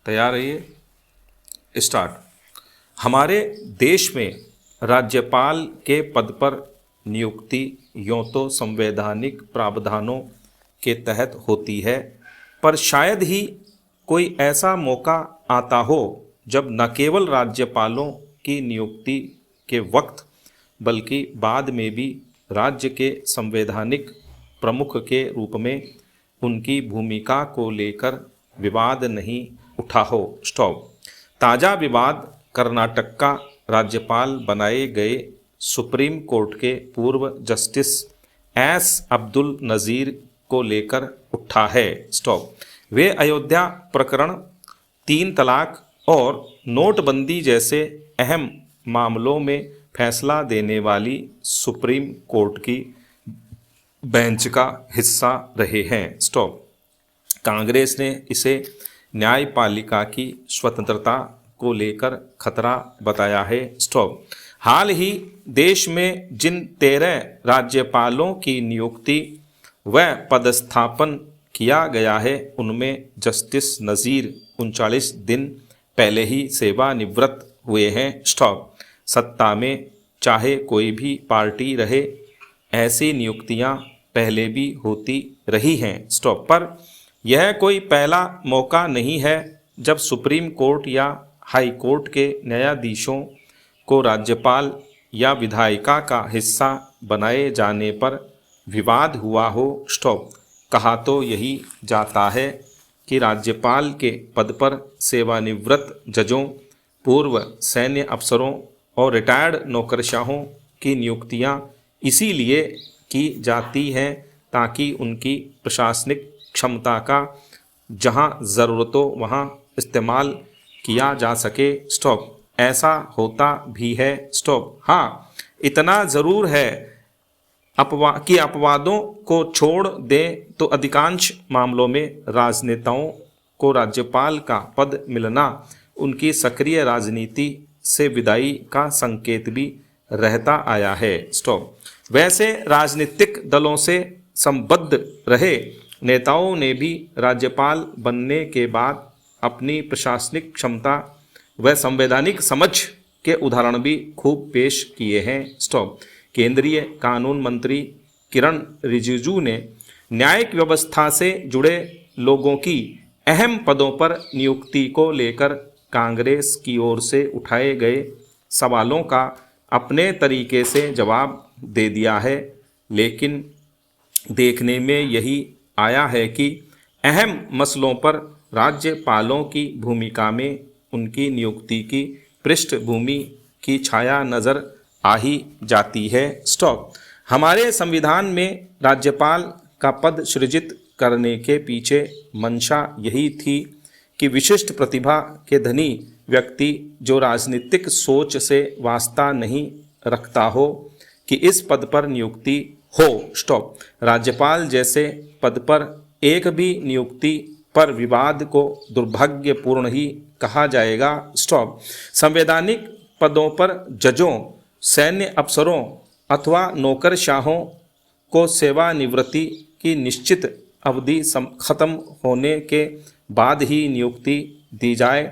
तैयार रहिए। स्टार्ट। हमारे देश में राज्यपाल के पद पर नियुक्ति यों तो संवैधानिक प्रावधानों के तहत होती है, पर शायद ही कोई ऐसा मौका आता हो जब न केवल राज्यपालों की नियुक्ति के वक्त बल्कि बाद में भी राज्य के संवैधानिक प्रमुख के रूप में उनकी भूमिका को लेकर विवाद नहीं उठा हो। स्टॉप। ताज़ा विवाद कर्नाटक का राज्यपाल बनाए गए सुप्रीम कोर्ट के पूर्व जस्टिस एस अब्दुल नज़ीर को लेकर उठा है। स्टॉप। वे अयोध्या प्रकरण, 3 तलाक और नोटबंदी जैसे अहम मामलों में फैसला देने वाली सुप्रीम कोर्ट की बेंच का हिस्सा रहे हैं। स्टॉप। कांग्रेस ने इसे न्यायपालिका की स्वतंत्रता को लेकर खतरा बताया है। स्टॉप। हाल ही देश में जिन 13 राज्यपालों की नियुक्ति व पदस्थापन किया गया है, उनमें जस्टिस नज़ीर 39 दिन पहले ही सेवानिवृत्त हुए हैं। स्टॉप। सत्ता में चाहे कोई भी पार्टी रहे, ऐसी नियुक्तियां पहले भी होती रही हैं। स्टॉप। पर यह कोई पहला मौका नहीं है जब सुप्रीम कोर्ट या हाई कोर्ट के न्यायाधीशों को राज्यपाल या विधायिका का हिस्सा बनाए जाने पर विवाद हुआ हो। स्टॉप। कहा तो यही जाता है कि राज्यपाल के पद पर सेवानिवृत्त जजों, पूर्व सैन्य अफसरों और रिटायर्ड नौकरशाहों की नियुक्तियां इसीलिए की जाती हैं ताकि उनकी प्रशासनिक क्षमता का जहां ज़रूरत हो वहां इस्तेमाल किया जा सके। स्टॉप। ऐसा होता भी है। स्टॉप। हाँ, इतना ज़रूर है कि अपवादों को छोड़ दें तो अधिकांश मामलों में राजनेताओं को राज्यपाल का पद मिलना उनकी सक्रिय राजनीति से विदाई का संकेत भी रहता आया है। स्टॉप। वैसे राजनीतिक दलों से संबद्ध रहे नेताओं ने भी राज्यपाल बनने के बाद अपनी प्रशासनिक क्षमता व संवैधानिक समझ के उदाहरण भी खूब पेश किए हैं। स्टॉप। केंद्रीय कानून मंत्री किरण रिजिजू ने न्यायिक व्यवस्था से जुड़े लोगों की अहम पदों पर नियुक्ति को लेकर कांग्रेस की ओर से उठाए गए सवालों का अपने तरीके से जवाब दे दिया है, लेकिन देखने में यही आया है कि अहम मसलों पर राज्यपालों की भूमिका में उनकी नियुक्ति की पृष्ठभूमि की छाया नज़र आ ही जाती है। स्टॉप। हमारे संविधान में राज्यपाल का पद सृजित करने के पीछे मंशा यही थी कि विशिष्ट प्रतिभा के धनी व्यक्ति जो राजनीतिक सोच से वास्ता नहीं रखता हो कि इस पद पर नियुक्ति हो। स्टॉप। राज्यपाल जैसे पद पर एक भी नियुक्ति पर विवाद को दुर्भाग्यपूर्ण ही कहा जाएगा। स्टॉप। संवैधानिक पदों पर जजों, सैन्य अफसरों अथवा नौकरशाहों को सेवानिवृत्ति की निश्चित अवधि खत्म होने के बाद ही नियुक्ति दी जाए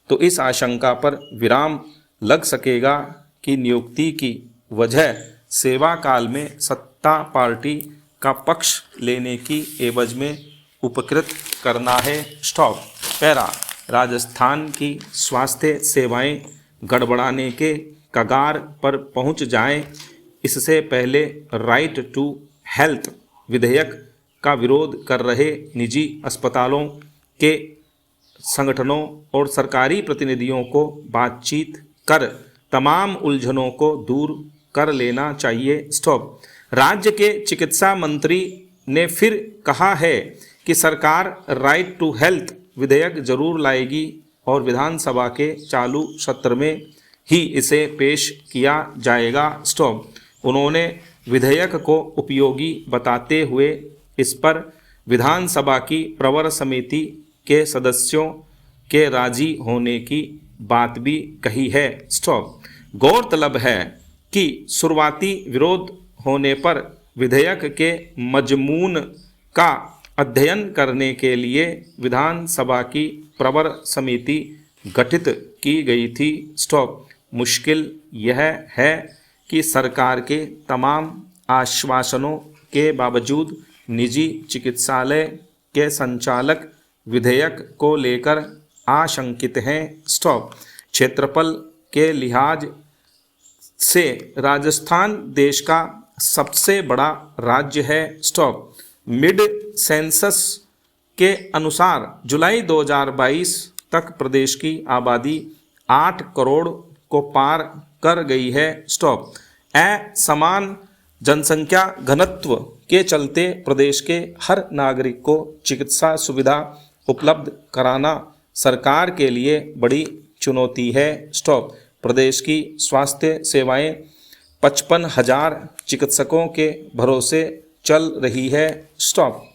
तो इस आशंका पर विराम लग सकेगा कि नियुक्ति की वजह सेवा काल में सत्ता पार्टी का पक्ष लेने की एवज में उपकृत करना है। स्टॉप। पैरा। राजस्थान की स्वास्थ्य सेवाएं गड़बड़ाने के कगार पर पहुंच जाएं, इससे पहले राइट टू हेल्थ विधेयक का विरोध कर रहे निजी अस्पतालों के संगठनों और सरकारी प्रतिनिधियों को बातचीत कर तमाम उलझनों को दूर कर लेना चाहिए। स्टॉप। राज्य के चिकित्सा मंत्री ने फिर कहा है कि सरकार राइट टू हेल्थ विधेयक जरूर लाएगी और विधानसभा के चालू सत्र में ही इसे पेश किया जाएगा। स्टॉप। उन्होंने विधेयक को उपयोगी बताते हुए इस पर विधानसभा की प्रवर समिति के सदस्यों के राजी होने की बात भी कही है। स्टॉप। गौरतलब है कि शुरुआती विरोध होने पर विधेयक के मजमून का अध्ययन करने के लिए विधानसभा की प्रवर समिति गठित की गई थी। स्टॉप। मुश्किल यह है कि सरकार के तमाम आश्वासनों के बावजूद निजी चिकित्सालय के संचालक विधेयक को लेकर आशंकित हैं। स्टॉप। क्षेत्रफल के लिहाज से राजस्थान देश का सबसे बड़ा राज्य है। स्टॉप। मिड सेंसस के अनुसार जुलाई 2022 तक प्रदेश की आबादी 8 करोड़ को पार कर गई है। स्टॉप। असमान जनसंख्या घनत्व के चलते प्रदेश के हर नागरिक को चिकित्सा सुविधा उपलब्ध कराना सरकार के लिए बड़ी चुनौती है। स्टॉप। प्रदेश की स्वास्थ्य सेवाएं 55,000 चिकित्सकों के भरोसे चल रही है। स्टॉप।